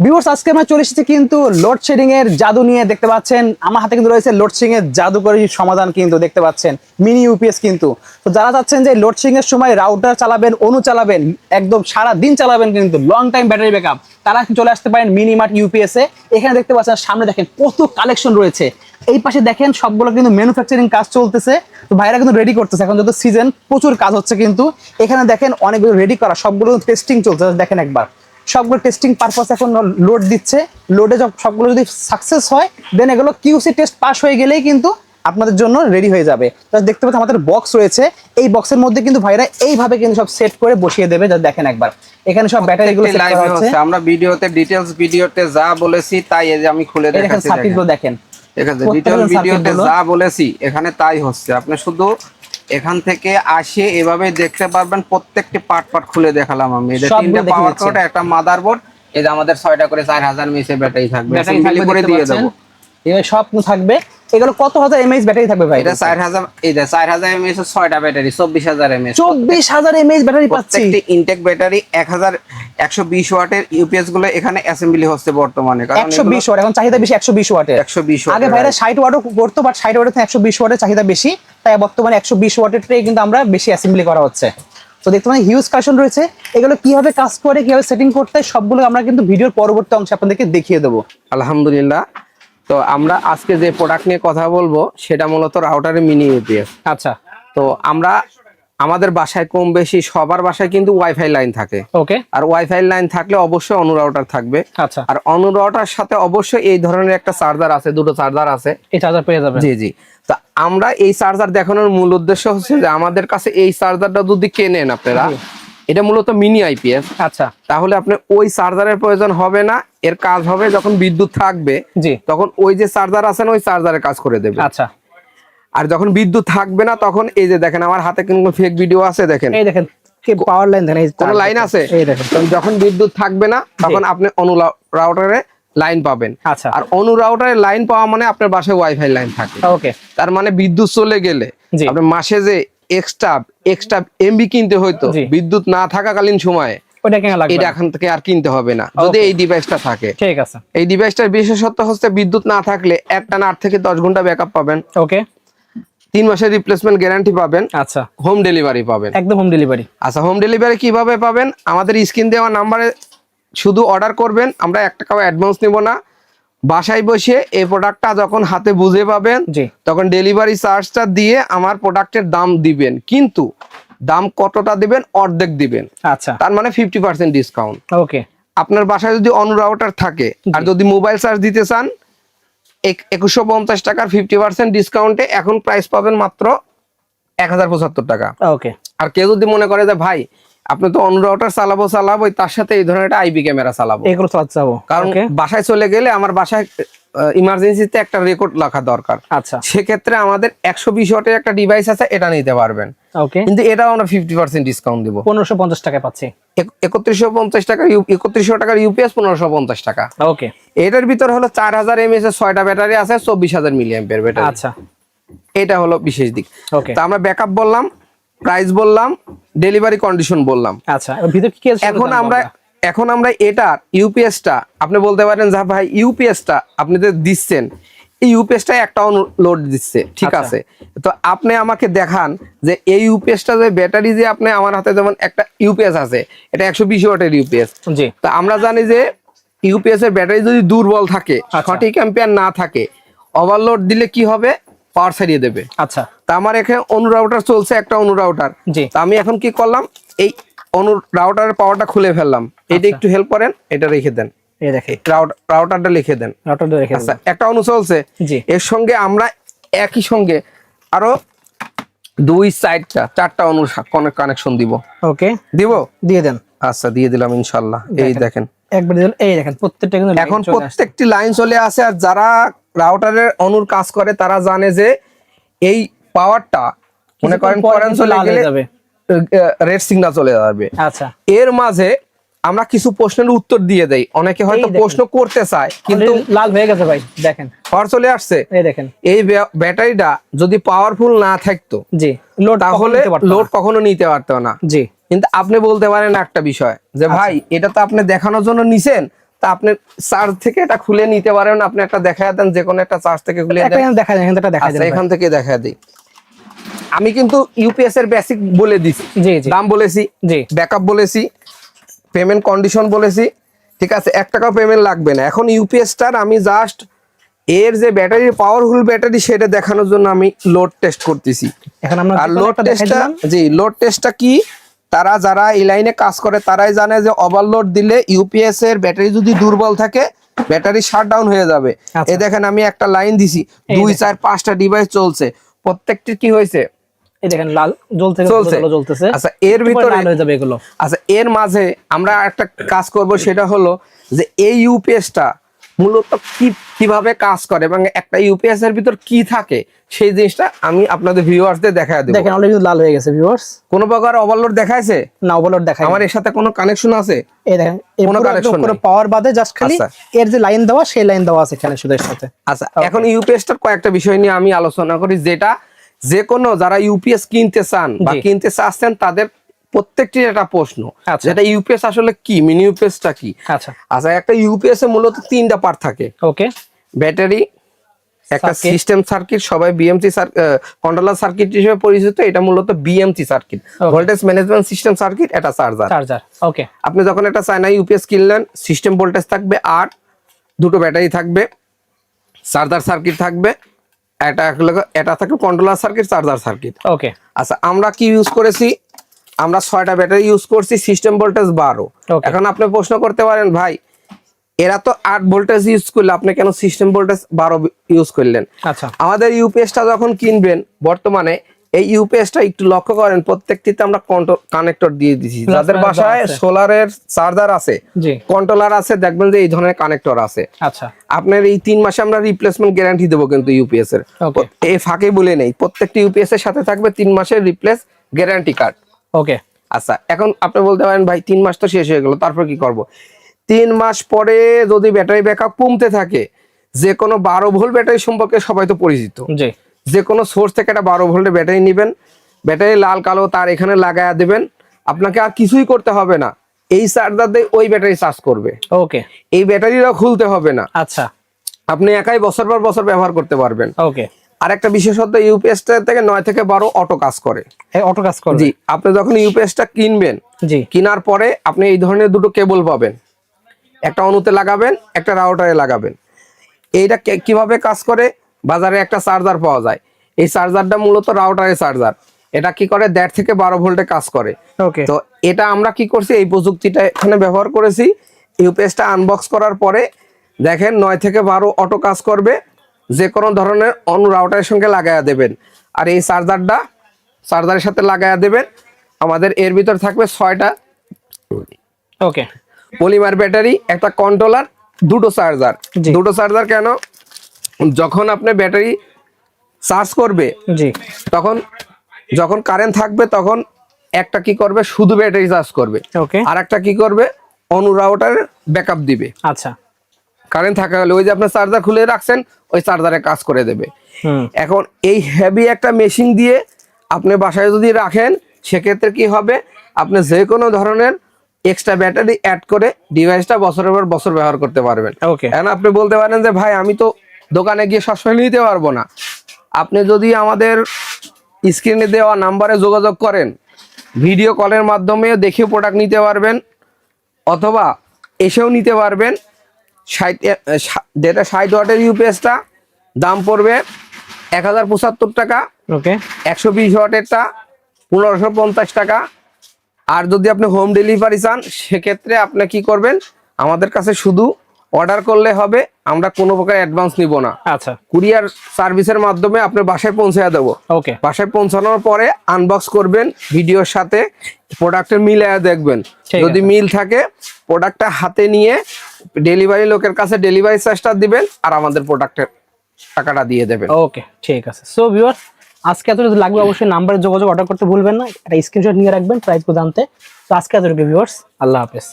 Viewers, আজকে আমরা চলে এসেছি কিন্তু লোডশেডিং এর জাদু নিয়ে। দেখতে পাচ্ছেন আমার হাতে কিন্তু রয়েছে লোডশেডিং এর জাদুকরী সমাধান, কিন্তু দেখতে পাচ্ছেন মিনি ইউপিএস। কিন্তু তো যারা চাচ্ছেন যে লোডশেডিং এর সময় রাউটার চালাবেন, অনু চালাবেন, একদম সারা দিন চালাবেন, কিন্তু লং টাইম ব্যাটারি ব্যাকআপ, তারা চলে আসতে পারেন মিনিমার্ট ইউপিএস এ। এখানে দেখতে পাচ্ছেন সামনে দেখেন কত কালেকশন রয়েছে, এই পাশে দেখেন সবগুলো কিন্তু ম্যানুফ্যাকচারিং কাজ চলতেছে। তো ভাইরা কিন্তু রেডি করতেছে, এখন যত সিজন প্রচুর কাজ হচ্ছে। কিন্তু এখানে দেখেন অনেকগুলো রেডি করা, সবগুলো টেস্টিং চলছে। দেখেন একবার সবগুলো টেস্টিং পারপাস এখন লোড দিচ্ছে। লোডে সবগুলো যদি সাকসেস হয়, দেন এগুলো কিউসি টেস্ট পাস হয়ে গেলেই কিন্তু আপনাদের জন্য রেডি হয়ে যাবে। দেখতে পাচ্ছেন আমাদের বক্স রয়েছে, এই বক্সের মধ্যে কিন্তু ভাইরা এইভাবে কিন্তু সব সেট করে বসিয়ে দেবে। যা দেখেন একবার এখানে সব ব্যাটারিগুলো সেট করা হচ্ছে। আমরা ভিডিওতে ডিটেইলস ভিডিওতে যা বলেছি তাই এই যে আমি খুলে দেখাচ্ছি। সার্কিটগুলো দেখেন, এখানে ডিটেইল ভিডিওতে যা বলেছি এখানে তাই হচ্ছে। আপনি শুধু এখান থেকে আসে এভাবে দেখতে পারবেন, প্রত্যেকটি পার্ট পার্ট খুলে দেখালাম আমি। এই যে তিনটা পাওয়ার কোড, একটা মাদারবোর্ড, এই যে আমাদের 6টা করে 4000 mAh ব্যাটারি থাকবে, সিম্পলি করে দিয়ে দেব। এই সব থাকবে। এগুলো কত হাজার এমএএইচ ব্যাটারি থাকবে ভাই? এটা 4000, এই যে 4000 mAh এর 6টা ব্যাটারি 24000 mAh। 24000 mAh ব্যাটারি পাচ্ছি। প্রত্যেকটি ইনটেক ব্যাটারি 1120 ওয়াটের ইউপিএস গুলো এখানে অ্যাসেম্বলি হচ্ছে বর্তমানে। কারণ 120 ওয়াট, এখন চাহিদা বেশি 120 ওয়াটের। 120 ওয়াট, আগে ভাইরা 60 ওয়াটও করতো, বাট 60 ওয়াটের থেকে 120 ওয়াটের চাহিদা বেশি, তাই বর্তমানে 120 ওয়াটের ট্রে কিন্তু আমরা বেশি অ্যাসেম্বলি করা হচ্ছে। তো দেখতে পাচ্ছেন হিউজ কালেকশন রয়েছে। এগুলো কিভাবে কাজ করে, কিভাবে সেটিং করতে হয়, সবগুলো আমরা কিন্তু ভিডিওর পরবর্তী অংশে আপনাদেরকে দেখিয়ে দেবো। আলহামদুলিল্লাহ। তো আমরা আজকে যে প্রোডাক্ট নিয়ে কথা বলবো সেটা মূলত রাউটারের মিনি ইউপিএস। আচ্ছা, তো আমরা আমাদের বাসায় কম বেশি সবার বাসায় কিন্তু ওয়াইফাই লাইন থাকে। ওকে। আর ওয়াইফাই লাইন থাকলে অবশ্যই অনু রাউটার থাকবে। আচ্ছা, আর অনু রাউটার সাথে অবশ্যই এই ধরনের একটা চার্জার আছে, দুটো চার্জার আছে। এই চার্জার পেয়ে যাবেন। জি জি। তো আমরা এই চার্জার দেখানোর মূল উদ্দেশ্য হচ্ছে যে আমাদের কাছে এই চার্জারটা যদি কেনেন আপনারা, এটা মূলত মিনি আইপিএস। আচ্ছা, তাহলে আপনি ওই চার্জারের প্রয়োজন হবে না। এর কাজ হবে যখন বিদ্যুৎ থাকবে, জি, তখন ওই যে চার্জার আছে না, ওই চার্জারের কাজ করে দেবে। আচ্ছা। আর যখন বিদ্যুৎ থাকবে না, তখন এই যে দেখেন আমার হাতে কিন্তু ফেক ভিডিও আছে, দেখেন এই দেখেন কি পাওয়ার লাইন, দেখেন কোন লাইন আছে। এই দেখেন যখন বিদ্যুৎ থাকবে না, তখন আপনি অনু রাউটারে লাইন পাবেন। আচ্ছা। আর অনু রাউটারে লাইন পাওয়া মানে আপনার বাসায় ওয়াইফাই লাইন থাকে। ওকে। তার মানে বিদ্যুৎ চলে গেলে আপনি মাসে যে এক্সট্রা এমবি কিনতে হইতো বিদ্যুৎ না থাকাকালীন সময়ে, এটা এখন থেকে আর কিনতে হবে না যদি এই ডিভাইসটা থাকে। ঠিক আছে। এই ডিভাইসটার বিশেষত্ব হচ্ছে বিদ্যুৎ না থাকলে একটানা 8 থেকে 10 ঘন্টা ব্যাকআপ পাবেন। ওকে। 3 মাসের রিপ্লেসমেন্ট গ্যারান্টি পাবেন। আচ্ছা। হোম ডেলিভারি পাবেন, একদম হোম ডেলিভারি। আচ্ছা, হোম ডেলিভারি কিভাবে পাবেন? আমাদের স্ক্রিন দেওয়া নাম্বারে শুধু অর্ডার করবেন, আমরা 1 টাকাও অ্যাডভান্স নিব না। বাসায় বসে এই প্রোডাক্টটা যখন হাতে বুঝে পাবেন, তখন ডেলিভারি চার্জটা দিয়ে আমার প্রোডাক্টের দাম দিবেন। কিন্তু দাম কতটা দিবেন? অর্ধেক দিবেন। আচ্ছা, তার মানে 50% ডিসকাউন্ট। ওকে। আপনার বাসায় যদি অনু রাউটার থাকে আর যদি মোবাইল চার্জ দিতে চান, 2150 টাকার 50% ডিসকাউন্টে এখন প্রাইস পাবেন মাত্র 1075 টাকা। ওকে। আর কেউ যদি মনে করে যে ভাই আপনি তো অনু রাউটার চালাবো তার সাথে এই ধরনের একটা আইপি ক্যামেরা চালাবো, এগুলো চালাতে যাবো, কারণ বাসায় চলে গেলে আমার বাসায় ইমার্জেন্সিতে একটা রেকর্ড রাখা দরকার। আচ্ছা, সেক্ষেত্রে আমাদের 120 ওয়াটের একটা ডিভাইস আছে, এটা নিতে পারবেন। ওকে। কিন্তু এটাও আমরা 50% ডিসকাউন্ট দিব, 1550 টাকায় পাচ্ছি। 3150 টাকা 3100 টাকার ইউপিএস 1550 টাকা। ওকে। এটার ভিতর হলো 4000 mAh এর 6টা ব্যাটারি আছে, 24000 মিলিঅ্যাম্পিয়ার ব্যাটারি। আচ্ছা, এটা হলো বিশেষ দিক। ওকে। তো আমরা ব্যাকআপ বললাম, প্রাইস বললাম, ডেলিভারি কন্ডিশন বললাম। আচ্ছা, ভিতর কি আছে? এখন আমরা এটার ইউপিএসটা আপনি বলতে পারেন যে ভাই ইউপিএসটা আপনি যে দিচ্ছেন, এই ইউপিএসটা একটা লোড দিচ্ছে, ঠিক আছে। তো আপনি আমাকে দেখান যে এই ইউপিএসটা যে ব্যাটারি যে আপনি আমার হাতে যেমন একটা ইউপিএস আছে, এটা 120 ওয়াটের ইউপিএস। জি। তো আমরা জানি যে ইউপিএস এর ব্যাটারি যদি দুর্বল থাকে, সঠিক অ্যাম্পিয়ার না থাকে, ওভারলোড দিলে কি হবে? পাওয়ার ছাড়িয়ে দেবে। আচ্ছা। তা আমার এখানে অনু রাউটার চলছে, একটা অনু রাউটার। তা আমি এখন কি করলাম, এই অনু রাউটারের পাওয়ারটা খুলে ফেললাম। এটা একটু হেল্প করেন, এটা রেখে দেন, এই দেখেন রাউটারটা লিখে দেন। আচ্ছা, একটা অনু চলছে, এর সঙ্গে আমরা একই সঙ্গে আরো 4টা অনুর কানেকশন দিব। ওকে, দিব, দিয়ে দেন। আচ্ছা, দিয়ে দিলাম ইনশাআল্লাহ। এই দেখেন একবার দিলেন, এই দেখেন প্রত্যেকটা কিন্তু এখন প্রত্যেকটি লাইন চলে আসে। আর যারা রাউটারের অনুর কাজ করে তারা জানে যে এই পাওয়ারটা মনে করেন কারেন্ট চলে গেলে রেড সিগন্যাল চলে যাবে। আচ্ছা, এর মাঝে আমরা কিছু প্রশ্নের উত্তর দিয়ে দেই। অনেকে হয়তো প্রশ্ন করতে চায় কিন্তু লাল হয়ে গেছে ভাই, দেখেন পাওয়ার চলে আসছে। এই দেখেন, এই ব্যাটারিটা যদি পাওয়ারফুল না থাকতো, জি, তাহলে লোড কখনো নিতে পারতো না। জি। কিন্তু আপনি বলতে পারেন একটা বিষয় যে ভাই এটা তো আপনি দেখানোর জন্য নিছেন, তা আপনি চার্জ থেকে এটা খুলে নিতে পারেন, আপনি একটা দেখায় দেন, যে কোনো একটা চার্জ থেকে খুলে দেন। দেখা যায়, এখান থেকে দেখা দিই। আমি কিন্তু ইউপিএস এর বেসিক বলে দিছি, দাম বলেছি, ব্যাকআপ বলেছি, পেমেন্ট কন্ডিশন বলেছি, ঠিক আছে? 1 টাকাও পেমেন্ট লাগবে না। এখন ইউপিএসটার আমি জাস্ট এর যে ব্যাটারি, পাওয়ারফুল ব্যাটারি, সেটা দেখানোর জন্য আমি লোড টেস্ট করতেছি। এখন আমরা আর লোড টেস্টটা, লোড টেস্টটা কি, তারা যারা এই লাইনে কাজ করে তারাই জানে যে ওভারলোড দিলে ইউপিএস এর ব্যাটারি যদি দুর্বল থাকে ব্যাটারি শাটডাউন হয়ে যাবে। এই দেখেন আমি একটা লাইন দিছি, 2 4 5টা ডিভাইস চলছে, প্রত্যেকটি কি হয়েছে, এই দেখেন লাল জ্বলতেছে। আচ্ছা এর ভিতরে লাল হয়ে যাবে এগুলো। আচ্ছা এর মাঝে আমরা একটা কাজ করব, সেটা হলো যে এই ইউপিএসটা মূলত কিভাবে কাজ করে এবং একটা ইউপিএস এর ভিতর কি থাকে সেই জিনিসটা আমি আপনাদের ভিউয়ার্সদের দেখায় দেব। দেখেন অলরেডি লাল হয়ে গেছে ভিউয়ার্স। কোনো প্রকার ওভারলোড দেখাইছে না? ওভারলোড দেখায়। আমার এর সাথে কোনো কানেকশন আছে? এই দেখেন কোনো কানেকশন নেই, পাওয়ার বাদে জাস্ট খালি এর যে লাইন দেওয়া, সেই লাইন দেওয়া আছে এখানে শুধু এর সাথে। আচ্ছা এখন ইউপিএসটার কয়েকটা বিষয় নিয়ে আমি আলোচনা করি, যেটা যে কোনো যারা ইউপিএস কিনতে চান বা কিনতে চাচ্ছেন তাদের প্রত্যেকটির একটা প্রশ্ন, যেটা ইউপিএস আসলে কি, মিনি ইউপিএসটা কি। আচ্ছা আচ্ছা একটা ইউপিএস এ মূলত 3টা পার্ট থাকে। ওকে, ব্যাটারি, একটা সিস্টেম সার্কিট, সবাই বিএমসি কন্ট্রোলার সার্কিট হিসেবে পরিচিত, এটা মূলত BMC circuit, voltage management system circuit, এটা চার্জার। ওকে, আপনি যখন একটা চায়না ইউপিএস কিনলেন, সিস্টেম ভোল্টেজ থাকবে 8, দুটো ব্যাটারি থাকবে, চার্জার সার্কিট থাকবে, এটা থাকবে কন্ট্রোলার সার্কিট, চার্জার সার্কিট। ওকে আচ্ছা আমরা কি ইউজ করেছি, আমরা 6টা ব্যাটারি ইউজ করছি, সিস্টেম ভোল্টেজ 12। এখন আপনি প্রশ্ন করতে পারেন, ভাই এরা তো 8 ভোল্টেজ ইউজ করলে আপনি কেন সিস্টেম ভোল্টেজ 12 ইউজ করলেন? আচ্ছা আমাদের ইউপিএসটা যখন কিনবেন, বর্তমানে এই ইউপিএসটা একটু লক্ষ্য করেন, প্রত্যেকটিতে আমরা কানেক্টর দিয়ে দিছি। যাদের বাসায় সোলারের চার্জার আছে, কন্ট্রোলার আছে, দেখবেন যে এই ধরনের কানেক্টর আছে। আচ্ছা আপনার এই 3 মাসে আমরা রিপ্লেসমেন্ট গ্যারান্টি দেবো, কিন্তু ইউপিএস এর এই ফাঁকে বলে নেই, প্রত্যেকটি ইউপিএস এর সাথে থাকবে 3 মাসের রিপ্লেস গ্যারান্টি কার্ড। ওকে আচ্ছা এখন আপনি বলতে পারেন, ভাই 3 মাস তো শেষ হয়ে গেল, তারপর কি করব? 3 মাস পরে যদি ব্যাটারি ব্যাকআপ কমতে থাকে, যে কোনো 12 ভোল্ট ব্যাটারি সম্পর্কে সবাই তো পরিচিত, যে কোনো সোর্স থেকে একটা 12 ভোল্টের ব্যাটারি নেবেন, ব্যাটারি লাল কালো তার এখানে লাগায়া দেবেন, আপনাকে আর কিছুই করতে হবে না, এই চার্জার দিয়ে ওই ব্যাটারি চার্জ করবে। ওকে, এই ব্যাটারিটা খুলতে হবে না। আচ্ছা আপনি একাই বছর পর বছর ব্যবহার করতে পারবেন। ওকে, আর একটা বিশেষত্ব, ইউপিএসটা থেকে 9 থেকে 12 অটো কাজ করে। অটো কাজ করে? জি, আপনি যখন ইউপিএসটা কিনবেন, কেনার পরে আপনি এই ধরনের দুটো কেবল পাবেন, একটা অনুতে লাগাবেন, একটা রাউটারে লাগাবেন। এইটা কিভাবে কাজ করে, বাজারে একটা চার্জার পাওয়া যায়, এই চার্জারটা মূলত রাউটারের চার্জার, এটা কি করে 1.5 থেকে 12 ভোল্টে কাজ করে। তো এটা আমরা কি করছি, এই প্রযুক্তিটা এখানে ব্যবহার করেছি। ইউপিএসটা আনবক্স করার পরে দেখেন 9 থেকে 12 অটো কাজ করবে, যে কোনো ধরনের অন্য রাউটারের সঙ্গে লাগায়া দেবেন, আর এই চার্জারের সাথে লাগায়া দেবেন। আমাদের এর ভিতর থাকবে 6টা ওকে পলিমার ব্যাটারি, একটা কন্ট্রোলার, দুটো চার্জার। কেন, যখন আপনি ব্যাটারি চার্জ করবে, যখন কারেন্ট থাকবে, তখন একটা কি করবে, শুধু ব্যাটারি চার্জ করবে, আর একটা কি করবে, অন্য রাউটারের ব্যাকআপ দিবে। আচ্ছা, কারেন্ট থাকা গেলে ওই যে আপনার চার্জার খুলে রাখছেন, ওই চার্জারে কাজ করে দেবে। এখন এই হেভি একটা মেশিন দিয়ে আপনি বাসায় যদি রাখেন, সেক্ষেত্রে কি হবে, আপনি যে কোনো ধরনের এক্সট্রা ব্যাটারি অ্যাড করে ডিভাইসটা বছরের পর বছর ব্যবহার করতে পারবেন। এখন আপনি বলতে পারেন যে, ভাই আমি তো দোকানে গিয়ে সবসময় নিতে পারবো না। আপনি যদি আমাদের স্ক্রিনে দেওয়া নাম্বারে যোগাযোগ করেন, ভিডিও কলের মাধ্যমে দেখে প্রোডাক্ট নিতে পারবেন, অথবা এসেও নিতে পারবেন। 60 ওয়াটের ইউপিএসটা দাম পড়বে 1075 টাকা, 120 ওয়াটেরটা 1550 টাকা। আর যদি আপনি হোম ডেলিভারি চান, সেক্ষেত্রে আপনি কি করবেন, আমাদের কাছে শুধু অর্ডার করলে হবে, আমরা কোনো প্রকার অ্যাডভান্স নিব না। আচ্ছা, কুরিয়ার সার্ভিসের মাধ্যমে আপনার বাসায় পৌঁছে দেবো। বাসায় পৌঁছানোর পরে আনবক্স করবেন, ভিডিওর সাথে প্রোডাক্টের মিলায়া দেখবেন, যদি মিল থাকে প্রোডাক্টটা হাতে নিয়ে ডেলিভারি লোকের কাছে ডেলিভারি চার্জটা দিবেন, আর আমাদের প্রোডাক্টের টাকাটা দিয়ে দেবেন। ওকে, ঠিক আছে। সো ভিউয়ার্স, আজকে এত যদি লাগবে অবশ্যই নাম্বারে যোগাযোগ, অর্ডার করতে ভুলবেন না, একটা স্ক্রিনশট নিয়ে রাখবেন প্রাইস জানতে। তো আজকে এতটুকু ভিউয়ার্স, আল্লাহ হাফেজ।